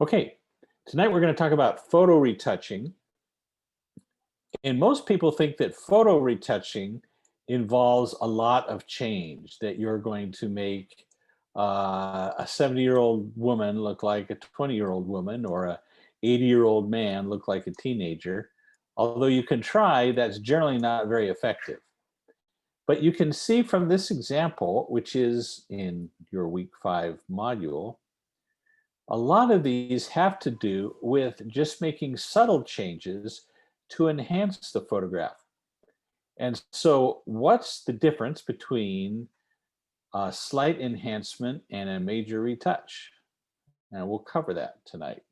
Okay, tonight we're going to talk about photo retouching. And most people think that photo retouching involves a lot of change, that you're going to make a 70-year-old woman look like a 20-year-old woman or a 80-year-old man look like a teenager. Although you can try, that's generally not very effective. But you can see from this example, which is in your week 5 module, a lot of these have to do with just making subtle changes to enhance the photograph. And so what's the difference between a slight enhancement and a major retouch? And we'll cover that tonight.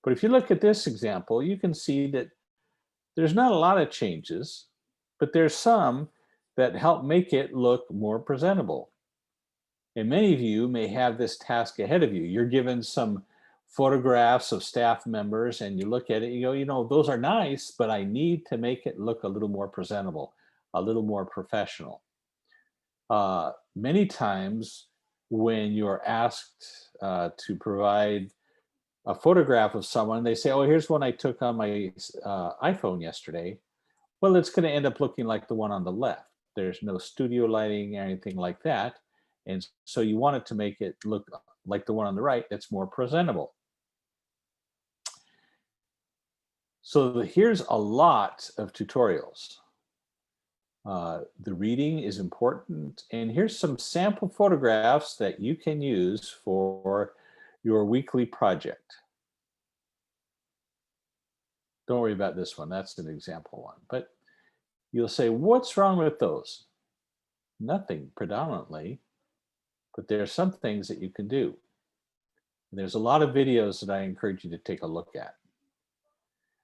But if you look at this example, you can see that there's not a lot of changes, but there's some that help make it look more presentable. And many of you may have this task ahead of you. You're given some photographs of staff members and you look at it, you go, those are nice, but I need to make it look a little more presentable, a little more professional. Many times when you're asked to provide a photograph of someone, they say, oh, here's one I took on my iPhone yesterday. Well, it's going to end up looking like the one on the left. There's no studio lighting or anything like that. And so you want it to make it look like the one on the right that's more presentable. So here's a lot of tutorials. The reading is important. And here's some sample photographs that you can use for your weekly project. Don't worry about this one. That's an example one. But you'll say, what's wrong with those? Nothing predominantly. But there are some things that you can do. And there's a lot of videos that I encourage you to take a look at.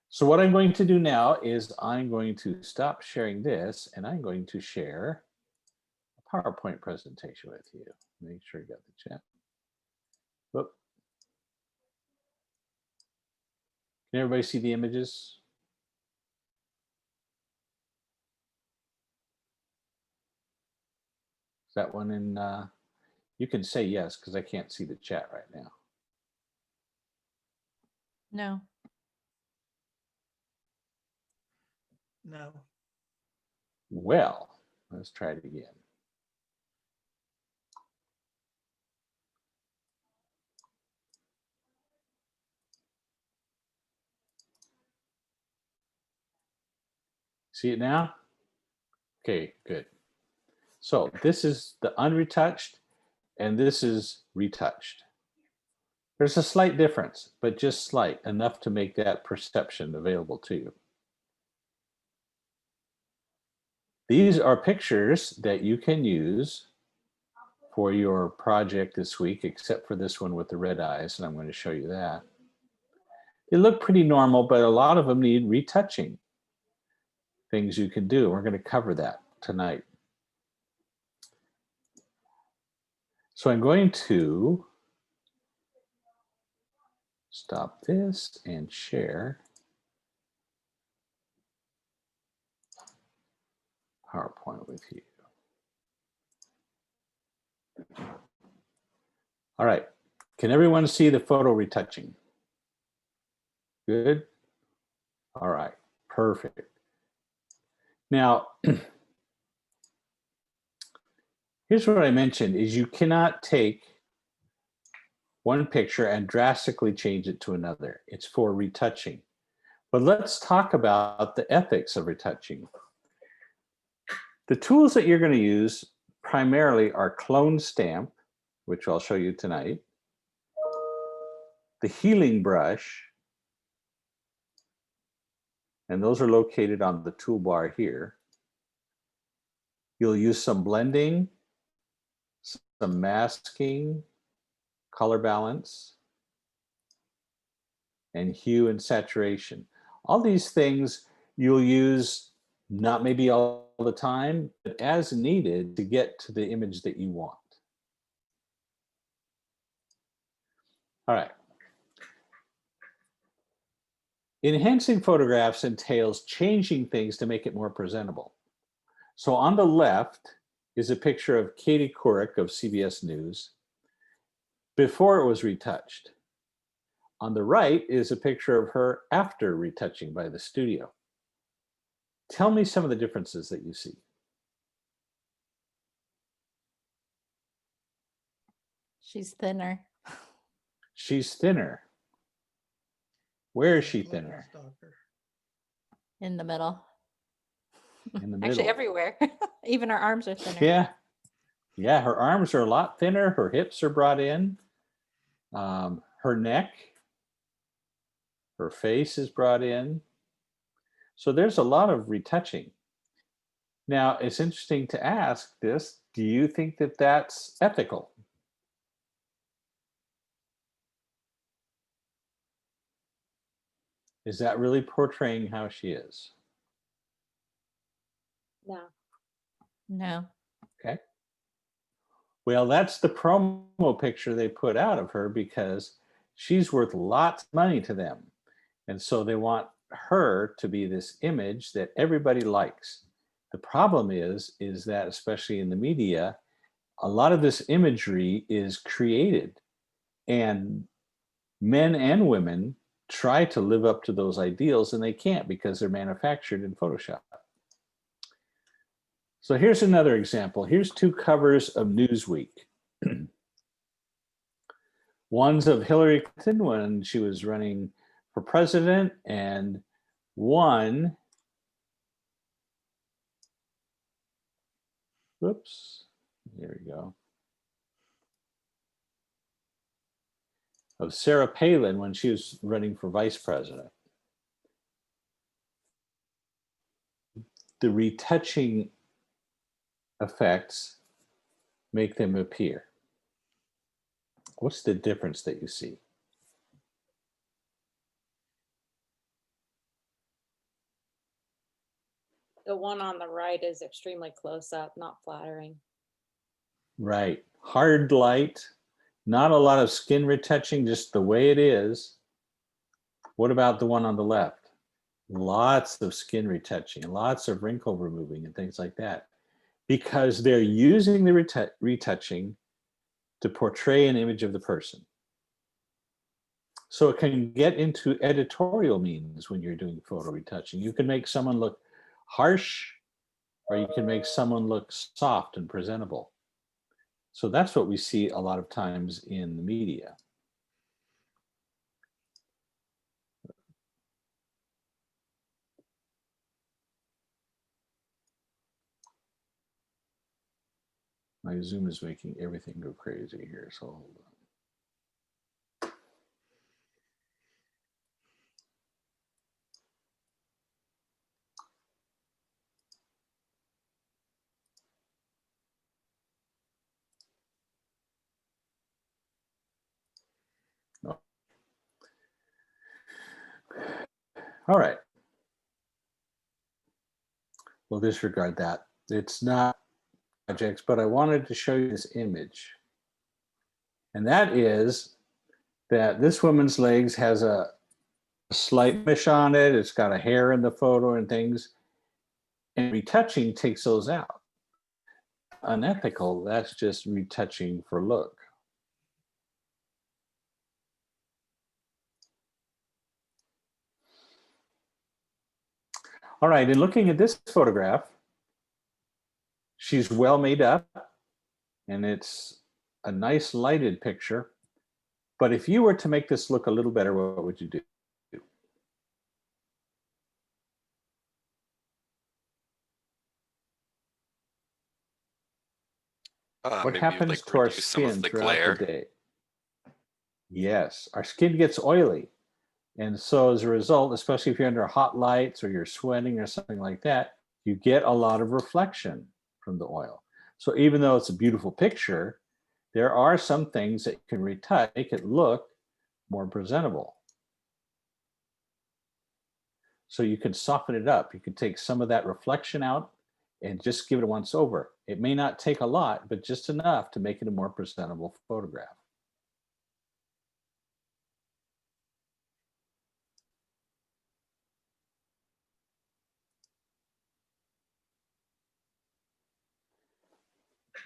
So what I'm going to do now is I'm going to stop sharing this and I'm going to share a PowerPoint presentation with you. Make sure you got the chat. Whoop. Can everybody see the images? Is that one in, you can say yes, because I can't see the chat right now. No. No. Well, let's try it again. See it now? Okay, good. So this is the unretouched and this is retouched. There's a slight difference, but just slight, enough to make that perception available to you. These are pictures that you can use for your project this week, except for this one with the red eyes, and I'm going to show you that. They look pretty normal, but a lot of them need retouching. Things you can do. We're going to cover that tonight. So I'm going to stop this and share PowerPoint with you. All right. Can everyone see the photo retouching? Good. All right. Perfect. Now, here's what I mentioned is you cannot take one picture and drastically change it to another. It's for retouching. But let's talk about the ethics of retouching. The tools that you're going to use primarily are Clone Stamp, which I'll show you tonight, the Healing Brush, and those are located on the toolbar here. You'll use some blending, some masking, color balance, and hue and saturation. All these things you'll use not maybe all the time, but as needed to get to the image that you want. All right. Enhancing photographs entails changing things to make it more presentable. So on the left is a picture of Katie Couric of CBS News before it was retouched. On the right is a picture of her after retouching by the studio. Tell me some of the differences that you see. She's thinner. She's thinner. Where is she Looking thinner? stalker. In the middle. In the Actually, middle. everywhere. Even her arms are thinner. Yeah. Yeah, her arms are a lot thinner. Her hips are brought in. Her neck, her face is brought in. So there's a lot of retouching. Now, it's interesting to ask this, do you think that that's ethical? Is that really portraying how she is? No. No. Okay. Well, that's the promo picture they put out of her because she's worth lots of money to them. And so they want her to be this image that everybody likes. The problem is that, especially in the media, a lot of this imagery is created, and men and women try to live up to those ideals and they can't because they're manufactured in Photoshop. So here's another example. Here's two covers of Newsweek. One's of Hillary Clinton when she was running for president, and one, whoops, there we go, of Sarah Palin when she was running for vice president. The retouching effects make them appear. What's the difference that you see? The one on the right is extremely close up, not flattering. Right, hard light, not a lot of skin retouching, just the way it is. What about the one on the left? Lots of skin retouching, lots of wrinkle removing and things like that, because they're using the retouching to portray an image of the person. So it can get into editorial means when you're doing photo retouching. You can make someone look harsh, or you can make someone look soft and presentable. So that's what we see a lot of times in the media. My Zoom is making everything go crazy here, so hold on. All right. We'll disregard that. It's not projects, but I wanted to show you this image. And that is that this woman's legs has a slight blemish on it. It's got a hair in the photo and things. And retouching takes those out. Unethical, that's just retouching for look. All right, and looking at this photograph, she's well made up and it's a nice lighted picture. But if you were to make this look a little better, what would you do? What Maybe happens like to our reduce some of skin the throughout glare. the day? Yes, our skin gets oily. And so as a result, especially if you're under hot lights or you're sweating or something like that, you get a lot of reflection from the oil. So even though it's a beautiful picture, there are some things that you can retouch, make it look more presentable. So you can soften it up. You can take some of that reflection out and just give it a once over. It may not take a lot, but just enough to make it a more presentable photograph.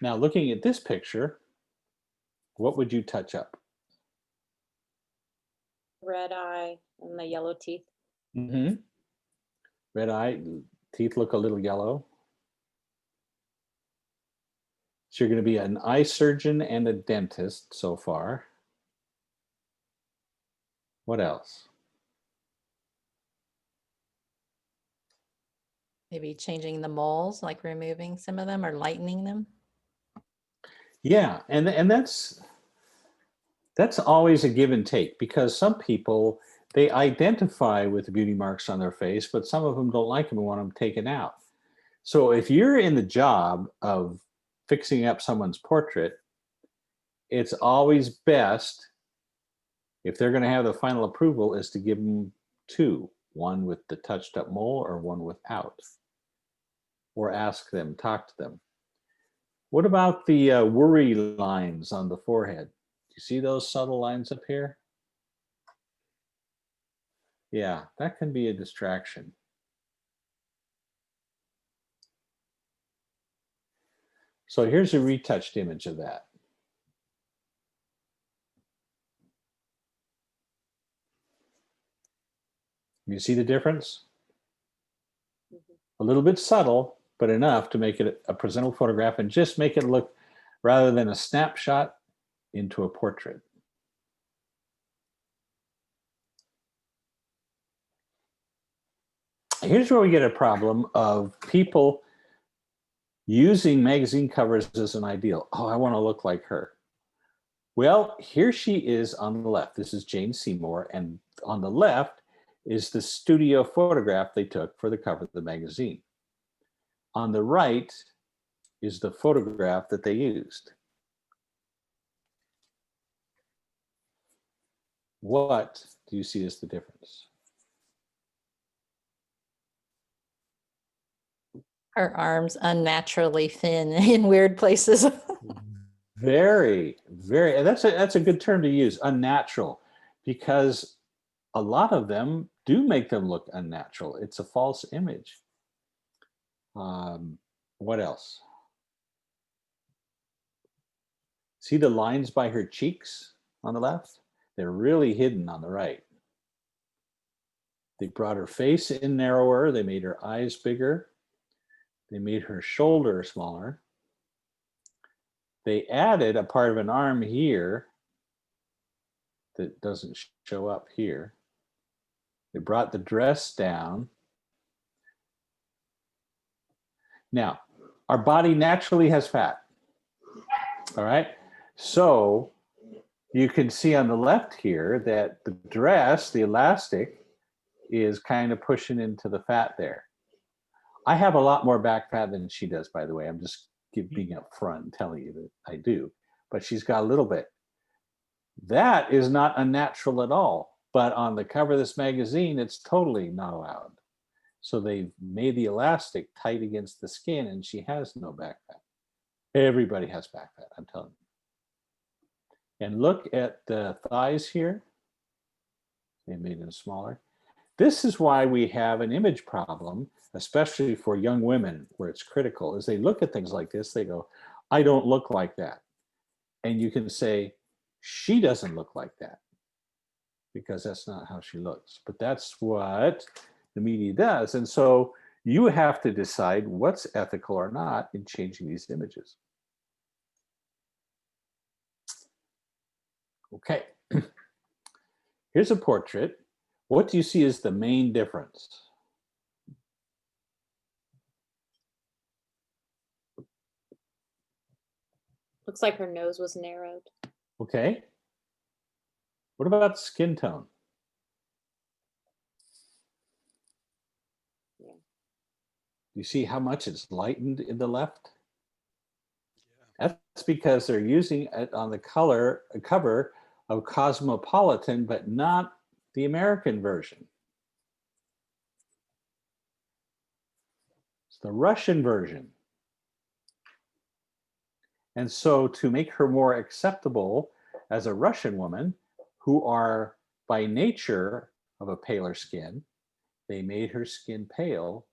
Now, looking at this picture, what would you touch up? red eye and the yellow teeth. Mm-hmm. Red eye, teeth look a little yellow. So you're going to be an eye surgeon and a dentist so far. What else? Maybe changing the moles, like removing some of them or lightening them. Yeah, and that's always a give and take, because some people, they identify with the beauty marks on their face, but some of them don't like them and want them taken out. So if you're in the job of fixing up someone's portrait, it's always best, if they're going to have the final approval, is to give them two, one with the touched up mole or one without, or ask them, talk to them. What about the worry lines on the forehead? Do you see those subtle lines up here? Yeah, that can be a distraction. So here's a retouched image of that. You see the difference? A little bit subtle, but enough to make it a presentable photograph and just make it look, rather than a snapshot, into a portrait. Here's where we get a problem of people using magazine covers as an ideal. Oh, I want to look like her. Well, here she is on the left. This is Jane Seymour, and on the left is the studio photograph they took for the cover of the magazine. On the right is the photograph that they used. What do you see as the difference? Her arms unnaturally thin in weird places. Very, very, and that's a good term to use, unnatural, because a lot of them do make them look unnatural. It's a false image. What else? See the lines by her cheeks on the left? They're really hidden on the right. They brought her face in narrower. They made her eyes bigger. They made her shoulder smaller. They added a part of an arm here that doesn't show up here. They brought the dress down. Now, our body naturally has fat. All right. So you can see on the left here that the dress, the elastic, is kind of pushing into the fat there. I have a lot more back fat than she does, by the way. I'm just being up front and telling you that I do. But she's got a little bit. That is not unnatural at all. But on the cover of this magazine, it's totally not allowed. So they've made the elastic tight against the skin, and she has no back fat. Everybody has back fat, I'm telling you. And look at the thighs here. They made them smaller. This is why we have an image problem, especially for young women, where it's critical, is they look at things like this, they go, I don't look like that. And you can say, she doesn't look like that, because that's not how she looks. But that's what the media does. And so you have to decide what's ethical or not in changing these images. Okay, here's a portrait. What do you see as the main difference? Looks like her nose was narrowed. Okay. What about skin tone? Yeah. You see how much it's lightened in the left? That's because they're using it on the cover of Cosmopolitan, but not the American version. It's the Russian version. And so to make her more acceptable as a Russian woman, who are by nature of a paler skin, they made her skin pale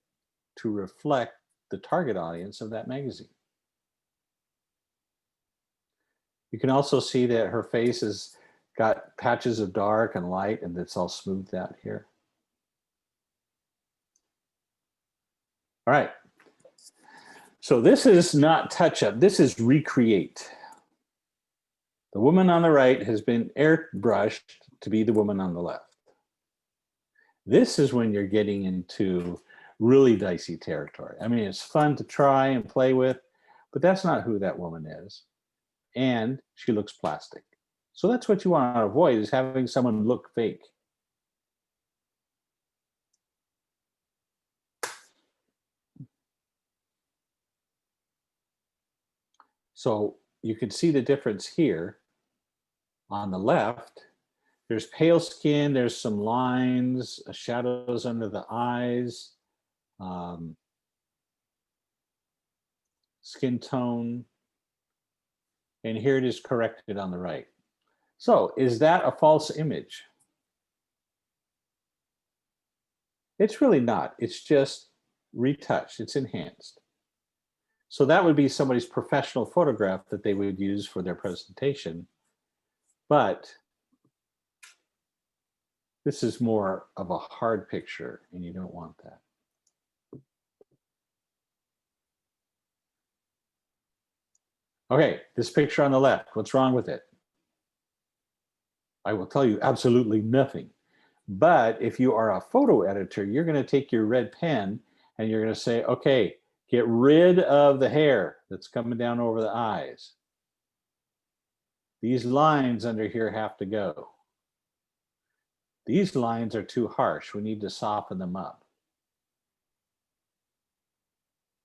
to reflect the target audience of that magazine. You can also see that her face is got patches of dark and light, and it's all smoothed out here. All right. So this is not touch up, this is recreate. The woman on the right has been airbrushed to be the woman on the left. This is when you're getting into really dicey territory. I mean, it's fun to try and play with, but that's not who that woman is. And she looks plastic. So that's what you want to avoid, is having someone look fake. So you can see the difference here. On the left, there's pale skin, there's some lines, shadows under the eyes, skin tone, and here it is corrected on the right. So is that a false image? It's really not. It's just retouched, it's enhanced. So that would be somebody's professional photograph that they would use for their presentation. But this is more of a hard picture, and you don't want that. Okay, this picture on the left, what's wrong with it? I will tell you absolutely nothing. But if you are a photo editor, you're going to take your red pen and you're going to say, okay, get rid of the hair that's coming down over the eyes. These lines under here have to go. These lines are too harsh. We need to soften them up.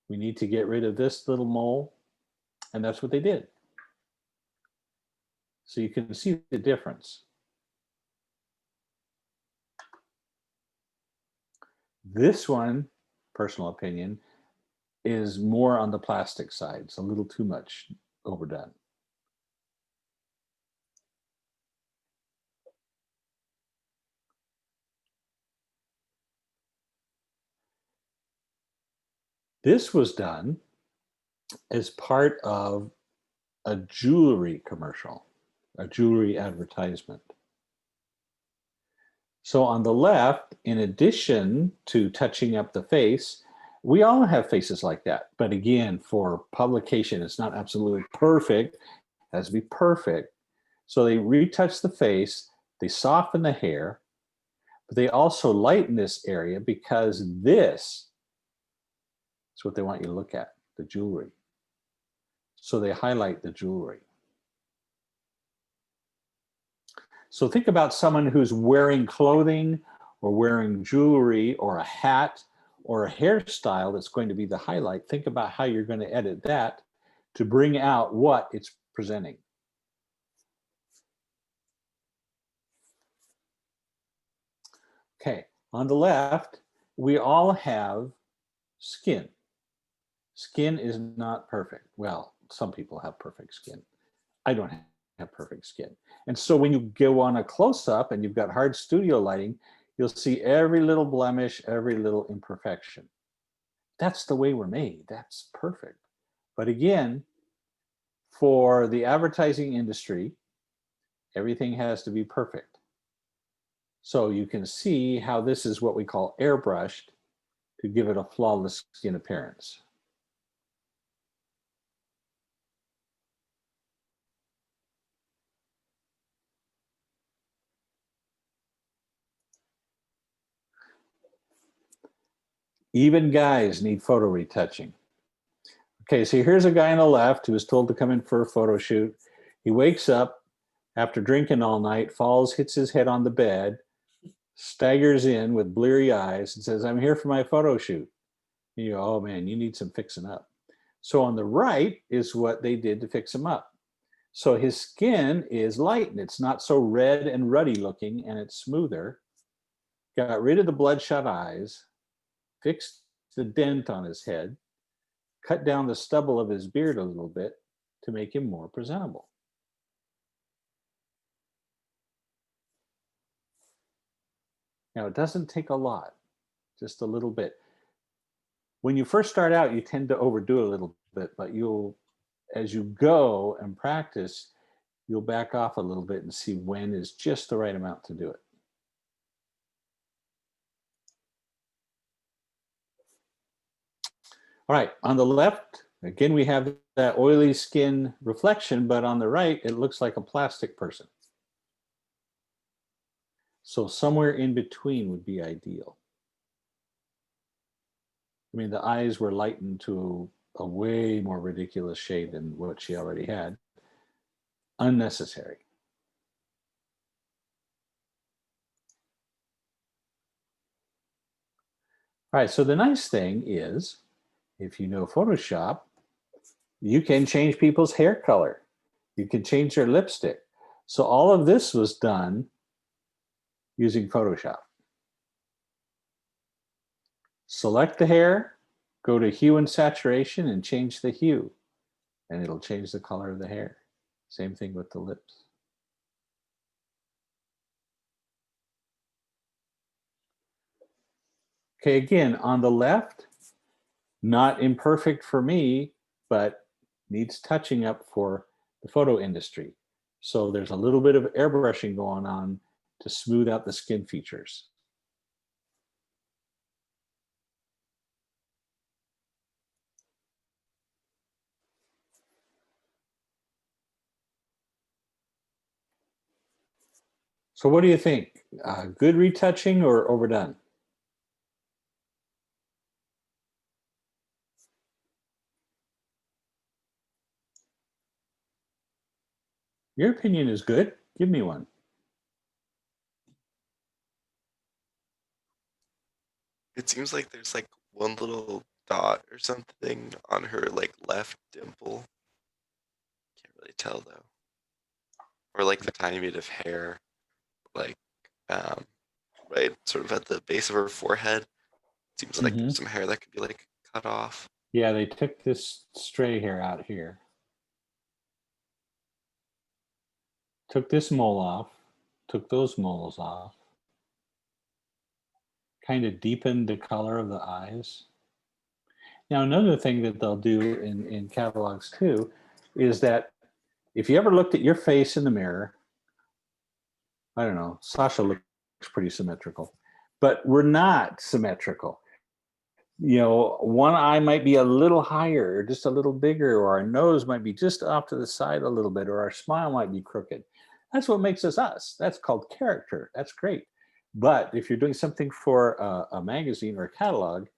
We need to get rid of this little mole, and that's what they did. So you can see the difference. This one, personal opinion, is more on the plastic side. It's a little too much overdone. This was done as part of a jewelry commercial, a jewelry advertisement. So on the left, in addition to touching up the face, we all have faces like that. But again, for publication, it's not absolutely perfect. It has to be perfect. So they retouch the face, they soften the hair, but they also lighten this area because this is what they want you to look at, the jewelry. So they highlight the jewelry. So think about someone who's wearing clothing or wearing jewelry or a hat or a hairstyle that's going to be the highlight. Think about how you're going to edit that to bring out what it's presenting. Okay, on the left, we all have skin. Skin is not perfect. Well, some people have perfect skin. I don't have perfect skin. And so when you go on a close-up and you've got hard studio lighting, you'll see every little blemish, every little imperfection. That's the way we're made. That's perfect. But again, for the advertising industry, everything has to be perfect. So you can see how this is what we call airbrushed to give it a flawless skin appearance. Even guys need photo retouching. Okay, so here's a guy on the left who was told to come in for a photo shoot. He wakes up after drinking all night, falls, hits his head on the bed, staggers in with bleary eyes and says, I'm here for my photo shoot. And you go, oh man, you need some fixing up. So on the right is what they did to fix him up. So his skin is light and it's not so red and ruddy looking and it's smoother. Got rid of the bloodshot eyes, fixed the dent on his head, cut down the stubble of his beard a little bit to make him more presentable. Now, it doesn't take a lot, just a little bit. When you first start out, you tend to overdo it a little bit, but you'll, as you go and practice, you'll back off a little bit and see when is just the right amount to do it. All right, on the left, again, we have that oily skin reflection, but on the right, it looks like a plastic person. So somewhere in between would be ideal. I mean, the eyes were lightened to a way more ridiculous shade than what she already had. Unnecessary. All right, so the nice thing is, if you know Photoshop, you can change people's hair color. You can change their lipstick. So all of this was done using Photoshop. Select the hair, go to hue and saturation and change the hue, and it'll change the color of the hair. Same thing with the lips. Okay, again, on the left, not imperfect for me, but needs touching up for the photo industry. So there's a little bit of airbrushing going on to smooth out the skin features. So what do you think? Good retouching or overdone? Your opinion is good. Give me one. It seems like there's like one little dot or something on her like left dimple. Can't really tell though. Or like the tiny bit of hair, like right sort of at the base of her forehead. Seems like there's some hair that could be like cut off. Yeah, they took this stray hair out here. Took this mole off, took those moles off. Kind of deepened the color of the eyes. Now, another thing that they'll do in catalogs too is that if you ever looked at your face in the mirror, I don't know, Sasha looks pretty symmetrical, but we're not symmetrical. You know, one eye might be a little higher, or just a little bigger, or our nose might be just off to the side a little bit, or our smile might be crooked. That's what makes us us. That's called character. That's great. But if you're doing something for a magazine or a catalog,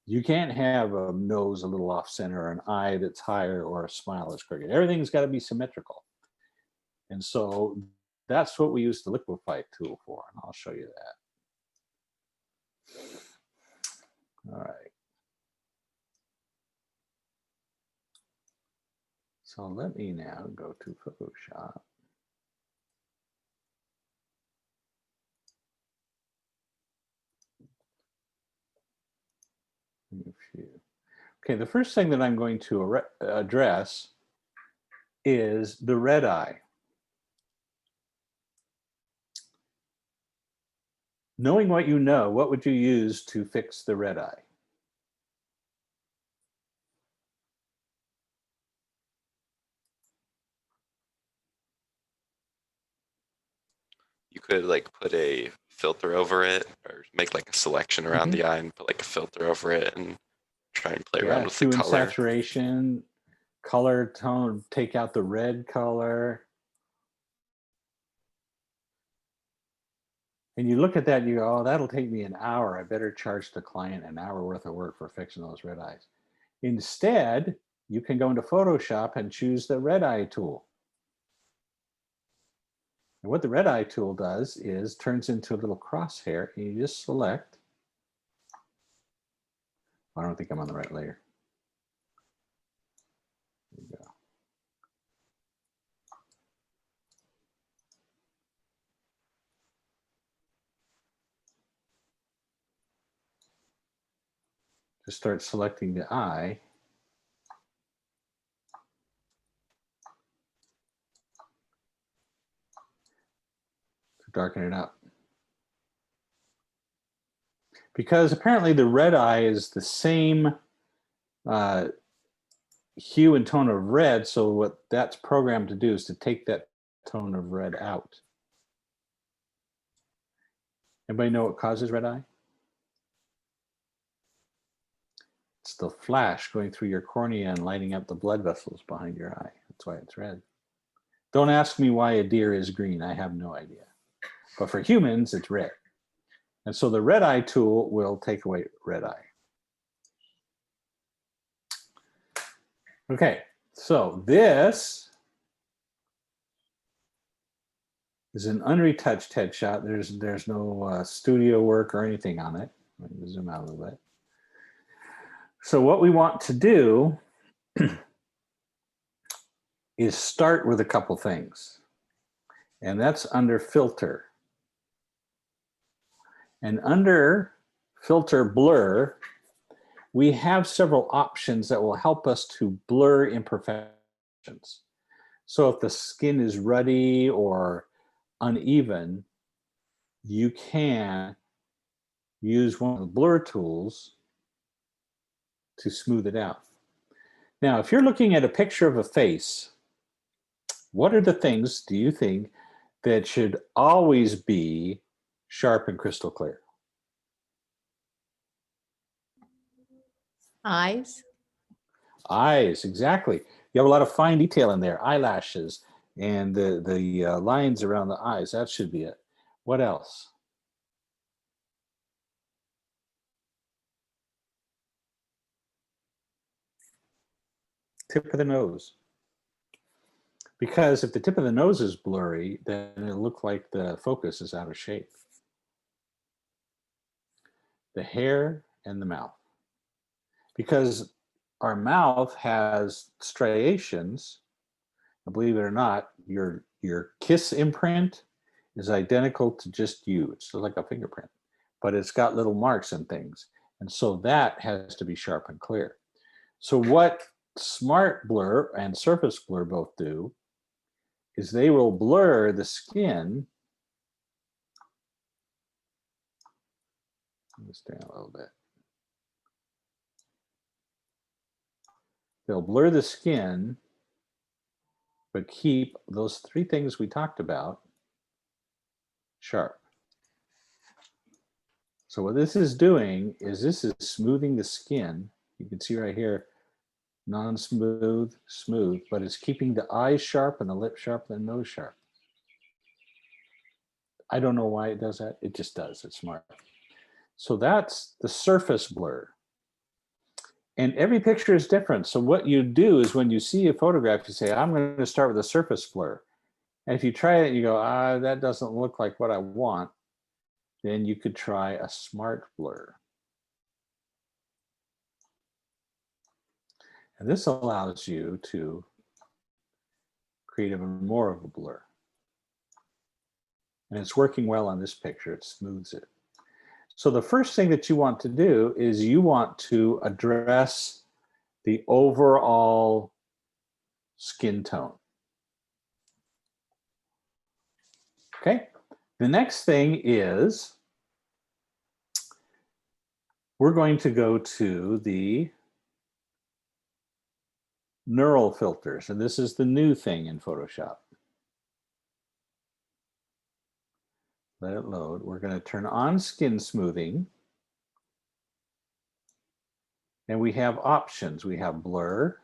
you can't have a nose a little off center, or an eye that's higher, or a smile that's crooked. Everything's got to be symmetrical. And so that's what we use the Liquify tool for, and I'll show you that. All right. So let me now go to Photoshop. Okay, the first thing that I'm going to address is the red eye. Knowing what you know, what would you use to fix the red eye? You could like put a filter over it or make like a selection around the eye and put like a filter over it and try and play around with the hue and color. Saturation, color tone, take out the red color. And you look at that and you go, oh, that'll take me an hour. I better charge the client an hour worth of work for fixing those red eyes. Instead, you can go into Photoshop and choose the red eye tool. And what the red eye tool does is turns into a little crosshair, and you just select. I don't think I'm on the right layer. There you go. Just start selecting the eye. To darken it up. Because apparently the red eye is the same hue and tone of red, so what that's programmed to do is to take that tone of red out. Anybody know what causes red eye? It's the flash going through your cornea and lighting up the blood vessels behind your eye. That's why it's red. Don't ask me why a deer is green. I have no idea. But for humans, it's red. And so the red eye tool will take away red eye. Okay, so this is an unretouched headshot. There's no studio work or anything on it. Let me zoom out a little bit. So what we want to do is start with a couple things. And that's under filter. And under filter blur, we have several options that will help us to blur imperfections. So if the skin is ruddy or uneven, you can use one of the blur tools to smooth it out. Now, if you're looking at a picture of a face, what are the things, do you think, that should always be sharp and crystal clear? Eyes. Eyes, exactly. You have a lot of fine detail in there, eyelashes, and the lines around the eyes. That should be it. What else? Tip of the nose. Because if the tip of the nose is blurry, then it'll look like the focus is out of shape. The hair and the mouth. Because our mouth has striations, and believe it or not, your kiss imprint is identical to just you. It's like a fingerprint, but it's got little marks and things. And so that has to be sharp and clear. So what Smart Blur and Surface Blur both do is they will blur the skin. Let me stand a little bit. They'll blur the skin, but keep those three things we talked about sharp. So what this is doing is this is smoothing the skin. You can see right here, non-smooth, smooth, but it's keeping the eyes sharp and the lip sharp and the nose sharp. I don't know why it does that. It just does. It's smart. So that's the surface blur. And every picture is different. So what you do is when you see a photograph, you say, I'm going to start with a surface blur. And if you try it and you go, that doesn't look like what I want, then you could try a smart blur. And this allows you to create even more of a blur. And it's working well on this picture. It smooths it. So the first thing that you want to do is you want to address the overall skin tone. Okay, the next thing is we're going to go to the neural filters, and this is the new thing in Photoshop. Let it load. We're going to turn on skin smoothing. And we have options. We have blur.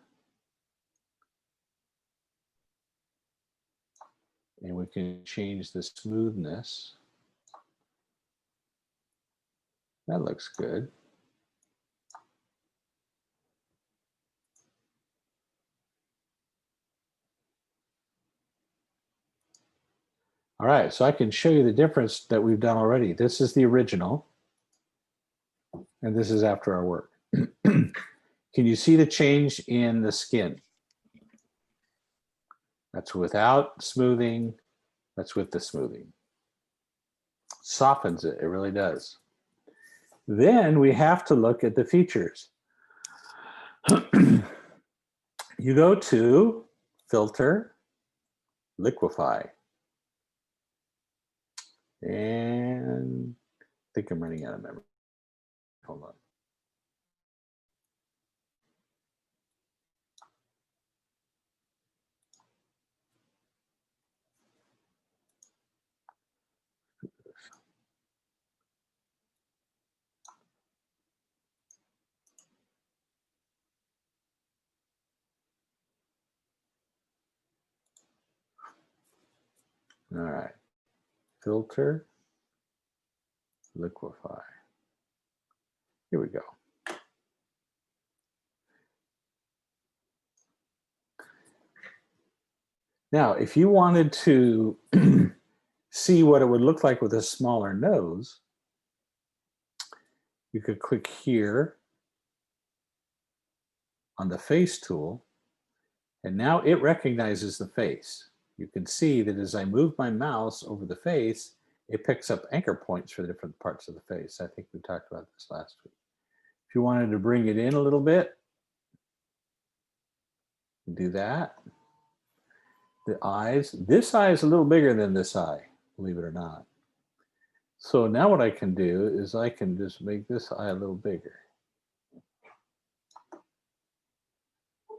And we can change the smoothness. That looks good. All right, so I can show you the difference that we've done already. This is the original, and this is after our work. Can you see the change in the skin? That's without smoothing, that's with the smoothing. Softens it, it really does. Then we have to look at the features. You go to Filter, Liquify. And I think I'm running out of memory. Hold on. All right. Filter, liquify. Here we go. Now, if you wanted to see what it would look like with a smaller nose, you could click here on the face tool, and now it recognizes the face. You can see that as I move my mouse over the face, it picks up anchor points for the different parts of the face. I think we talked about this last week. If you wanted to bring it in a little bit, do that. The eyes, this eye is a little bigger than this eye, believe it or not. So now what I can do is I can just make this eye a little bigger.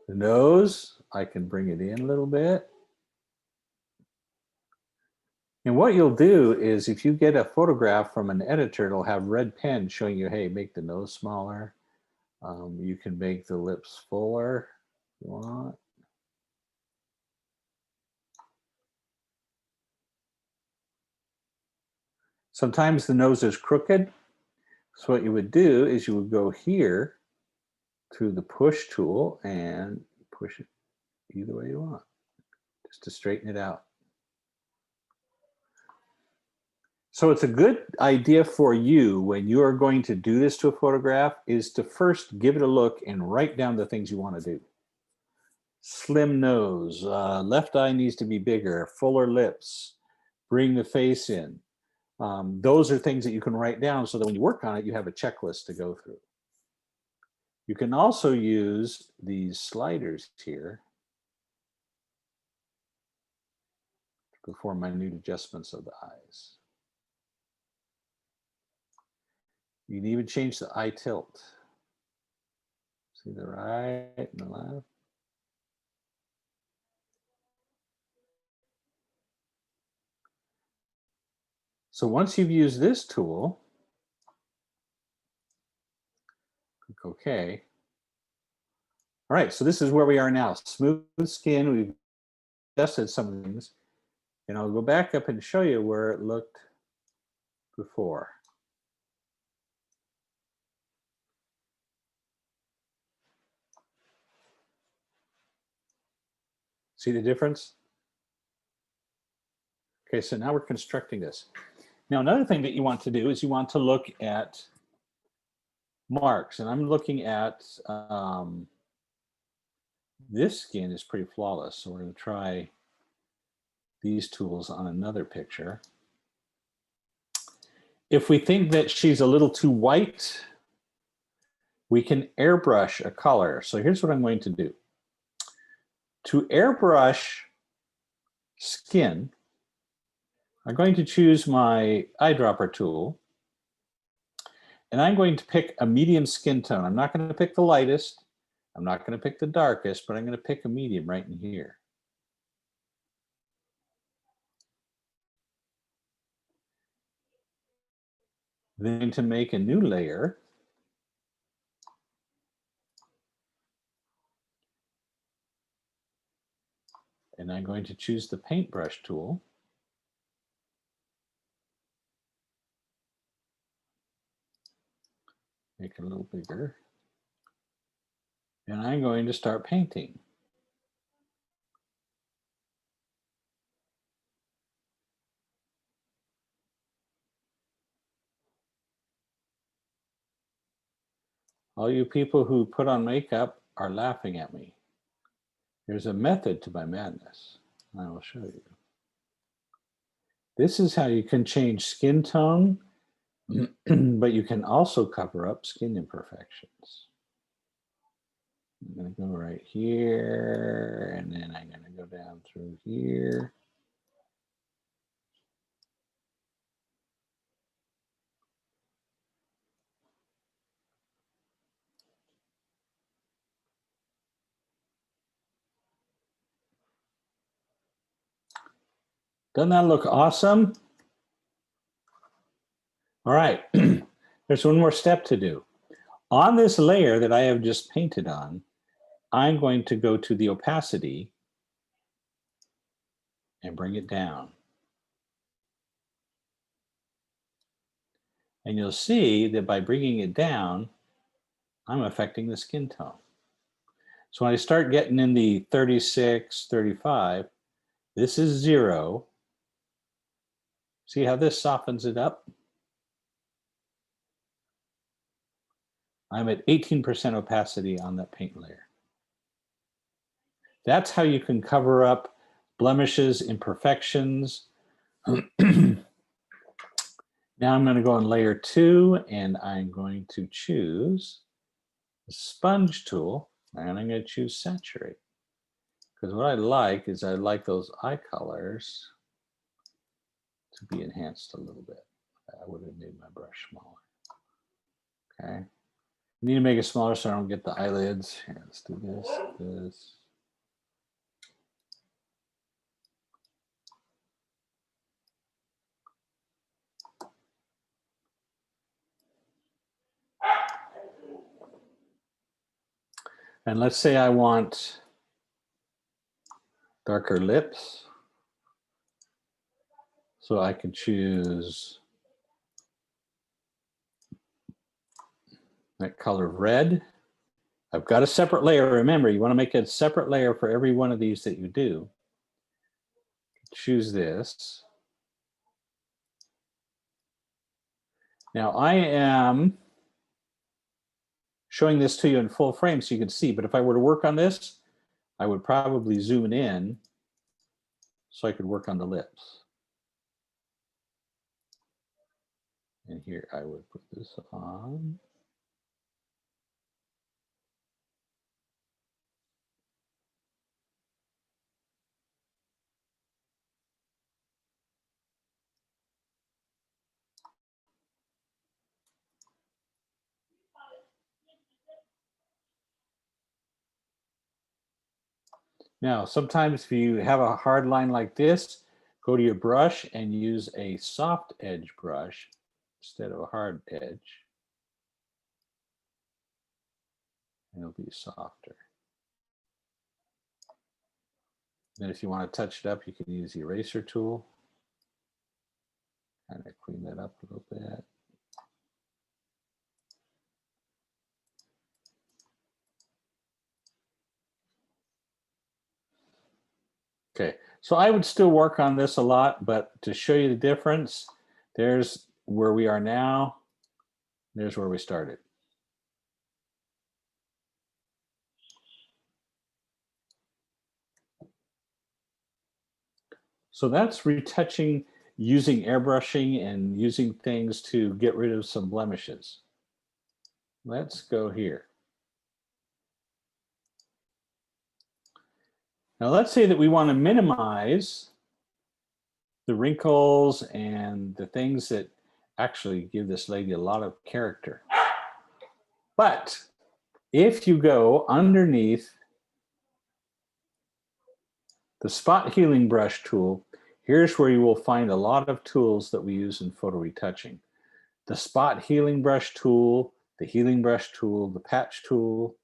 The nose, I can bring it in a little bit. And what you'll do is if you get a photograph from an editor, it'll have red pen showing you, hey, make the nose smaller. You can make the lips fuller if you want. Sometimes the nose is crooked. So what you would do is you would go here to the push tool and push it either way you want, just to straighten it out. So it's a good idea for you when you are going to do this to a photograph is to first give it a look and write down the things you want to do. Slim nose, left eye needs to be bigger, fuller lips, bring the face in. Those are things that you can write down so that when you work on it, you have a checklist to go through. You can also use these sliders here to perform minute adjustments of the eyes. You can even change the eye tilt. See the right and the left. So once you've used this tool, click OK. All right, so this is where we are now. Smooth skin, we've adjusted some of the things. And I'll go back up and show you where it looked before. See the difference? Okay, so now we're constructing this. Now, another thing that you want to do is you want to look at marks. And I'm looking at, this skin is pretty flawless. So we're going to try these tools on another picture. If we think that she's a little too white, we can airbrush a color. So here's what I'm going to do. To airbrush skin, I'm going to choose my eyedropper tool, and I'm going to pick a medium skin tone. I'm not going to pick the lightest. I'm not going to pick the darkest, but I'm going to pick a medium right in here. Then to make a new layer, and I'm going to choose the paintbrush tool. Make it a little bigger. And I'm going to start painting. All you people who put on makeup are laughing at me. There's a method to my madness. I will show you. This is how you can change skin tone, but you can also cover up skin imperfections. I'm going to go right here, and then I'm going to go down through here. Doesn't that look awesome? All right, there's one more step to do. On this layer that I have just painted on, I'm going to go to the opacity and bring it down. And you'll see that by bringing it down, I'm affecting the skin tone. So when I start getting in the 36, 35, this is 0. See how this softens it up? I'm at 18% opacity on that paint layer. That's how you can cover up blemishes, imperfections. Now I'm going to go on layer 2 and I'm going to choose the sponge tool and I'm going to choose saturate. Because what I like is I like those eye colors to be enhanced a little bit. I would have made my brush smaller. Okay. I need to make it smaller so I don't get the eyelids. Here, let's do this. And let's say I want darker lips. So I can choose that color red. I've got a separate layer. Remember, you want to make a separate layer for every one of these that you do. Choose this. Now I am showing this to you in full frame so you can see, but if I were to work on this, I would probably zoom it in so I could work on the lips. And here I would put this on. Now, sometimes if you have a hard line like this, go to your brush and use a soft edge brush instead of a hard edge. And it'll be softer. Then if you want to touch it up, you can use the eraser tool. Kind of clean that up a little bit. Okay, so I would still work on this a lot, but to show you the difference, there's where we are now. There's where we started. So that's retouching using airbrushing and using things to get rid of some blemishes. Let's go here. Now let's say that we want to minimize the wrinkles and the things that actually give this lady a lot of character. But if you go underneath the spot healing brush tool, here's where you will find a lot of tools that we use in photo retouching. The spot healing brush tool, the healing brush tool, the patch tool,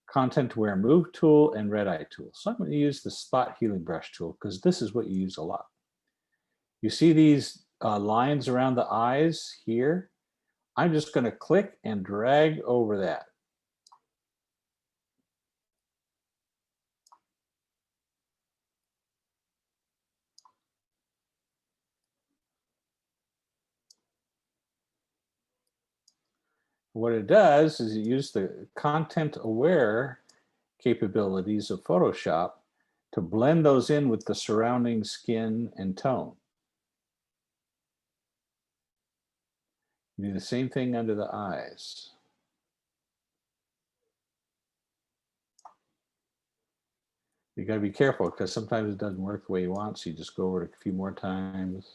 content aware move tool, and red eye tool. So I'm going to use the spot healing brush tool because this is what you use a lot. You see these lines around the eyes here? I'm just going to click and drag over that. What it does is it uses the content aware capabilities of Photoshop to blend those in with the surrounding skin and tone. You do the same thing under the eyes. You got to be careful because sometimes it doesn't work the way you want, so you just go over it a few more times.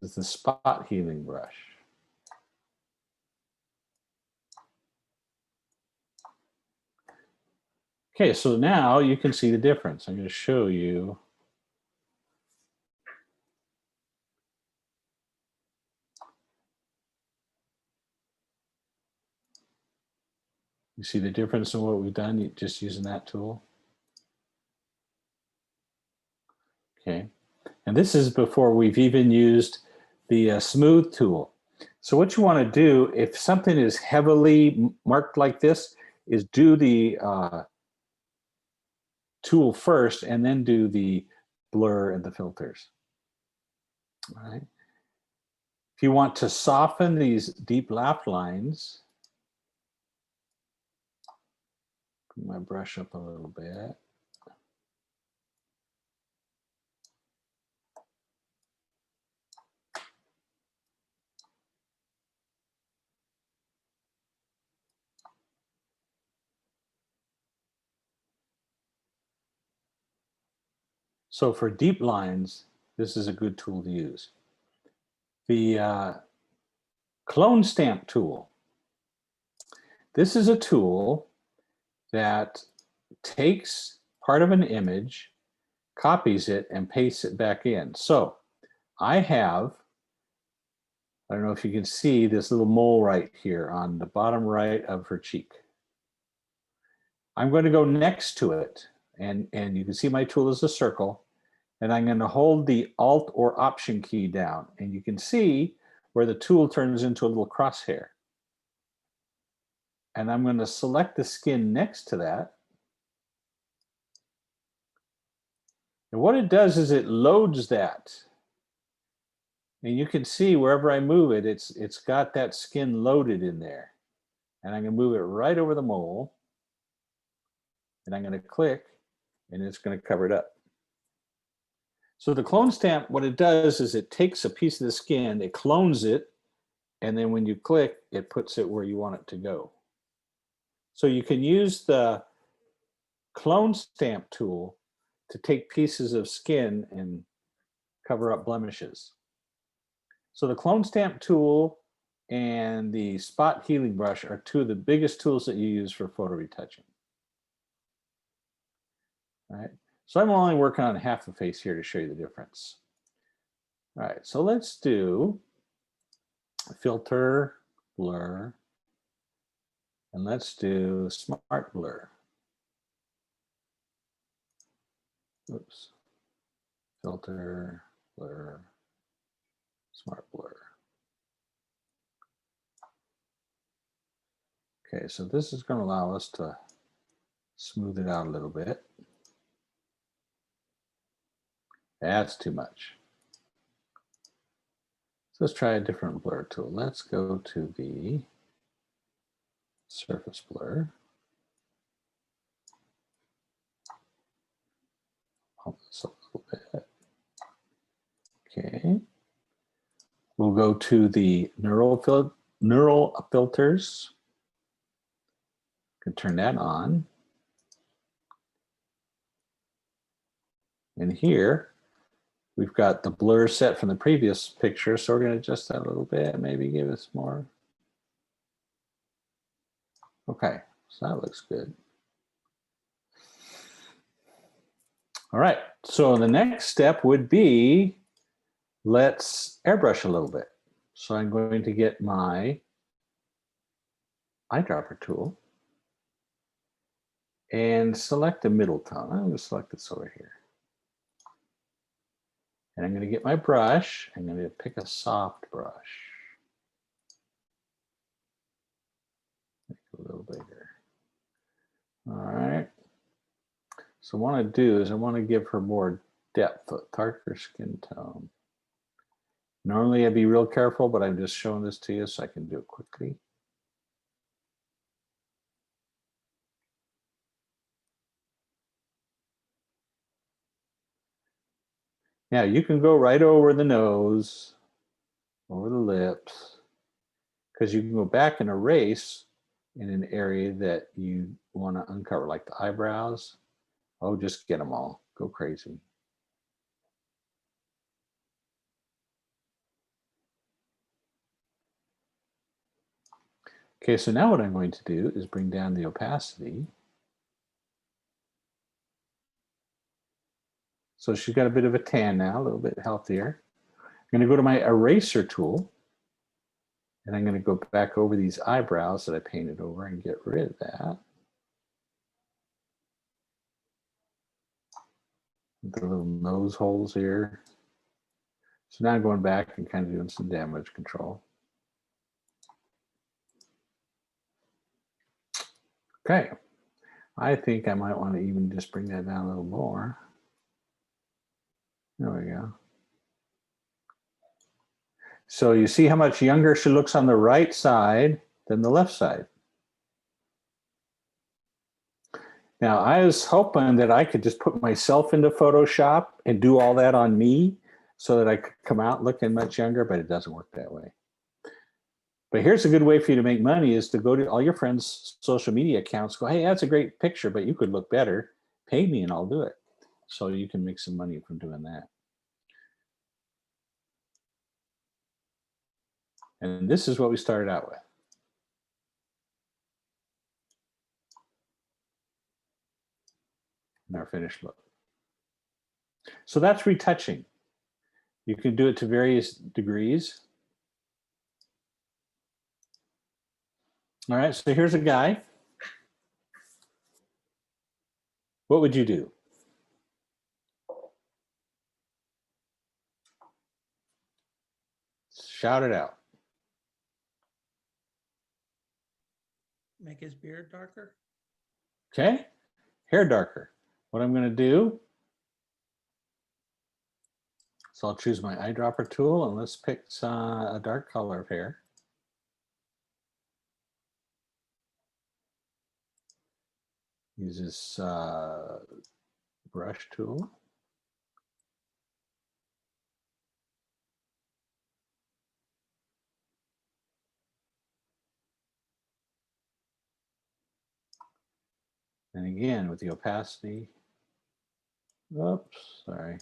This is the spot healing brush. Okay, so now you can see the difference. I'm going to show you. You see the difference in what we've done just using that tool? Okay. And this is before we've even used the smooth tool. So what you want to do, if something is heavily marked like this, is do the tool first and then do the blur and the filters. All right. If you want to soften these deep laugh lines, put my brush up a little bit. So for deep lines, this is a good tool to use. The clone stamp tool. This is a tool that takes part of an image, copies it, and pastes it back in. So I don't know if you can see this little mole right here on the bottom right of her cheek. I'm going to go next to it, and you can see my tool is a circle, and I'm going to hold the Alt or Option key down, and you can see where the tool turns into a little crosshair. And I'm going to select the skin next to that. And what it does is it loads that. And you can see wherever I move it, it's got that skin loaded in there. And I'm going to move it right over the mole. And I'm going to click, and it's going to cover it up. So the clone stamp, what it does is it takes a piece of the skin, it clones it, and then when you click, it puts it where you want it to go. So you can use the clone stamp tool to take pieces of skin and cover up blemishes. So the clone stamp tool and the spot healing brush are two of the biggest tools that you use for photo retouching. All right. So I'm only working on half the face here to show you the difference. All right, so let's do filter, blur, and let's do smart blur. Oops. Filter, blur, smart blur. Okay, so this is going to allow us to smooth it out a little bit. That's too much. So let's try a different blur tool. Let's go to the surface blur. Pump this a little bit. Okay. We'll go to the neural filters. Can turn that on. And here, we've got the blur set from the previous picture, so we're going to adjust that a little bit, maybe give us more. Okay, so that looks good. All right, so the next step would be, let's airbrush a little bit. So I'm going to get my eyedropper tool and select the middle tone. I'm going to select this over here. And I'm going to get my brush. I'm going to pick a soft brush. Make it a little bigger. All right. So what I want to do is I want to give her more depth, a darker skin tone. Normally I'd be real careful, but I'm just showing this to you so I can do it quickly. Now you can go right over the nose, over the lips, because you can go back and erase in an area that you want to uncover, like the eyebrows. Oh, just get them all. Go crazy. Okay, so now what I'm going to do is bring down the opacity. So she's got a bit of a tan now, a little bit healthier. I'm going to go to my eraser tool, and I'm going to go back over these eyebrows that I painted over and get rid of that. the little nose holes here. So now I'm going back and kind of doing some damage control. Okay, I think I might want to even just bring that down a little more. There we go. So you see how much younger she looks on the right side than the left side. Now, I was hoping that I could just put myself into Photoshop and do all that on me so that I could come out looking much younger, but it doesn't work that way. But here's a good way for you to make money is to go to all your friends' social media accounts, go, hey, that's a great picture, but you could look better. Pay me and I'll do it. So you can make some money from doing that. And this is what we started out with. In our finished look. So that's retouching. You can do it to various degrees. All right, so here's a guy. What would you do? Shout it out. Make his beard darker. Okay, hair darker. What I'm going to do, so I'll choose my eyedropper tool and let's pick a dark color of hair. Use this brush tool. And again, with the opacity, oops, sorry.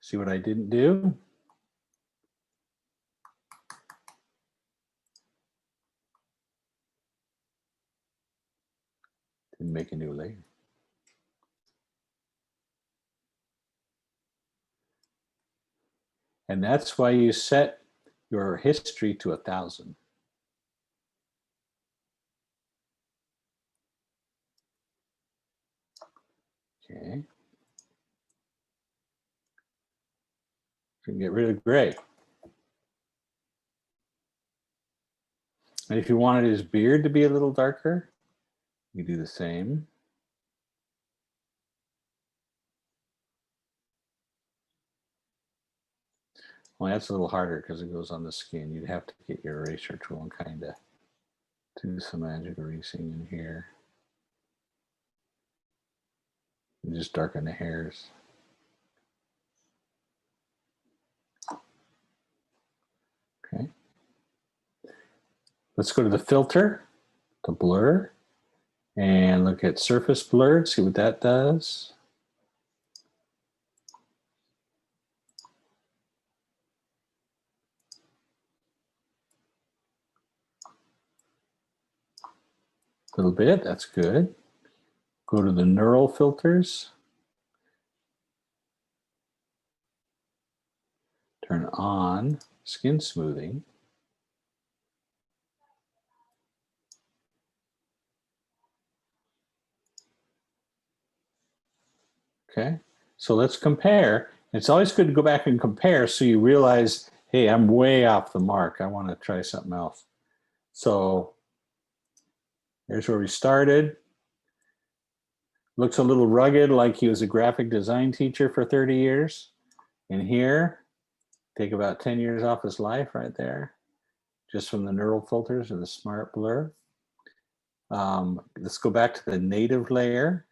See what I didn't do? Didn't make a new layer. And that's why you set your history to 1,000. Okay. You can get rid of gray. And if you wanted his beard to be a little darker, you do the same. Well, that's a little harder because it goes on the skin. You'd have to get your eraser tool and kind of do some magic erasing in here. And just darken the hairs. Okay. Let's go to the filter, the blur, and look at surface blur, see what that does. A little bit, that's good. Go to the neural filters. Turn on skin smoothing. Okay, so let's compare. It's always good to go back and compare so you realize, hey, I'm way off the mark. I want to try something else. So here's where we started. Looks a little rugged, like he was a graphic design teacher for 30 years. And here, take about 10 years off his life right there, just from the neural filters and the smart blur. Let's go back to the native layer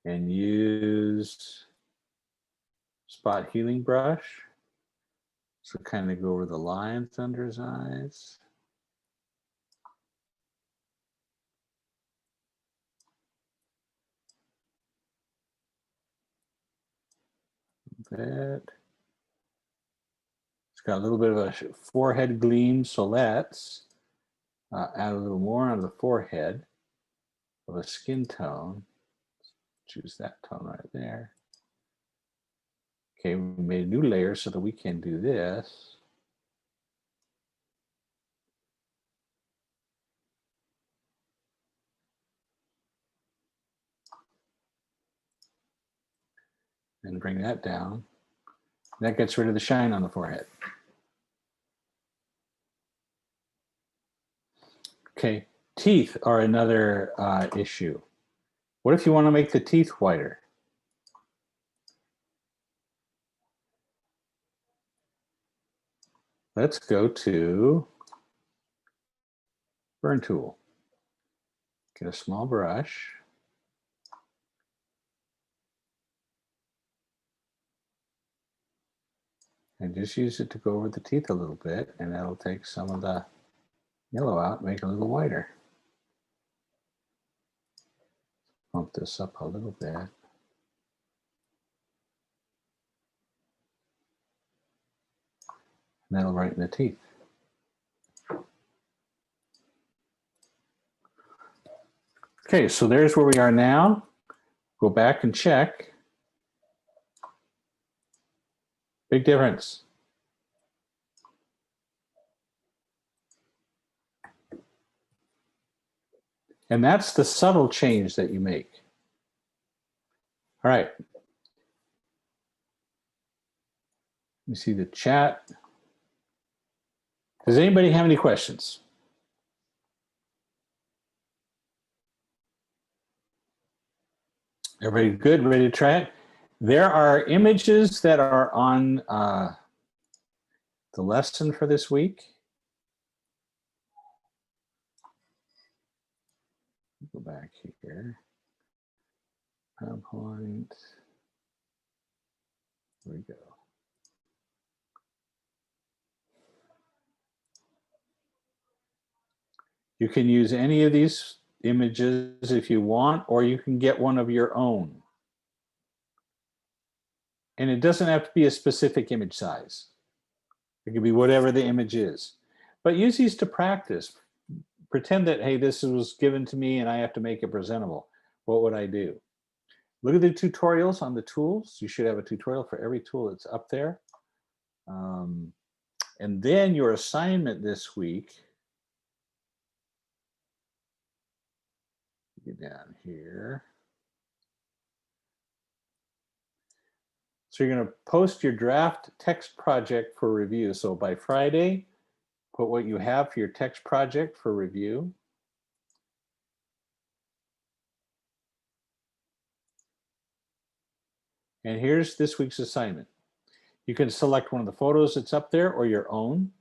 and use spot healing brush. So kind of go over the lines under his eyes. Bit. It's got a little bit of a forehead gleam, so let's add a little more on the forehead of a skin tone. Choose that tone right there. Okay, we made a new layer so that we can do this. And bring that down. That gets rid of the shine on the forehead. Okay, teeth are another issue. What if you want to make the teeth whiter? Let's go to Burn Tool. Get a small brush. And just use it to go over the teeth a little bit, and that'll take some of the yellow out, make it a little whiter. Bump this up a little bit. And that'll brighten the teeth. Okay, so there's where we are now. Go back and check. Big difference. And that's the subtle change that you make. All right. Let me see the chat. Does anybody have any questions? Everybody good? Ready to try it? There are images that are on the lesson for this week. Go back here. PowerPoint. Here we go. You can use any of these images if you want, or you can get one of your own. And it doesn't have to be a specific image size. It can be whatever the image is. But use these to practice. Pretend that, hey, this was given to me and I have to make it presentable. What would I do? Look at the tutorials on the tools. You should have a tutorial for every tool that's up there. And then your assignment this week, get down here. So you're going to post your draft text project for review. So by Friday, put what you have for your text project for review. And here's this week's assignment. You can select one of the photos that's up there or your own.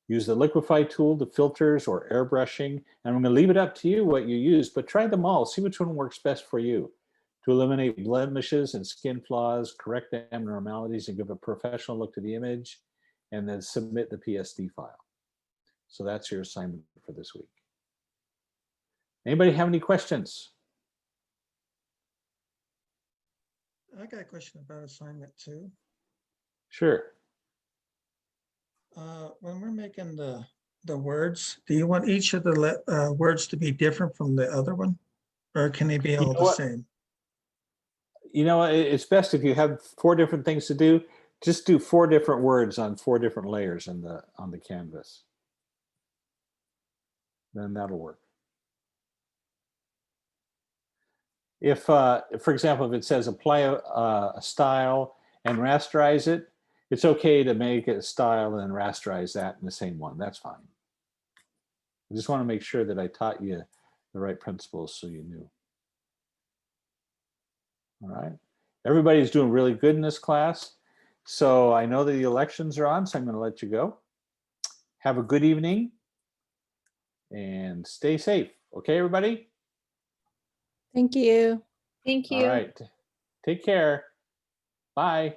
Use the Liquify tool, the filters or airbrushing. And I'm going to leave it up to you what you use, but try them all. See which one works best for you to eliminate blemishes and skin flaws, correct abnormalities, and give a professional look to the image, and then submit the PSD file. So that's your assignment for this week. Anybody have any questions? I got a question about assignment 2. Sure. When we're making the words, do you want each of the words to be different from the other one? Or can they be all the same? You know, it's best if you have 4 different things to do, just do 4 different words on 4 different layers on the canvas. Then that'll work. If, for example, if it says apply a style and rasterize it, it's okay to make a style and rasterize that in the same one. That's fine. I just want to make sure that I taught you the right principles so you knew. All right. Everybody's doing really good in this class. So I know that the elections are on, so I'm going to let you go. Have a good evening and stay safe. Okay, everybody? Thank you. Thank you. All right. Take care. Bye.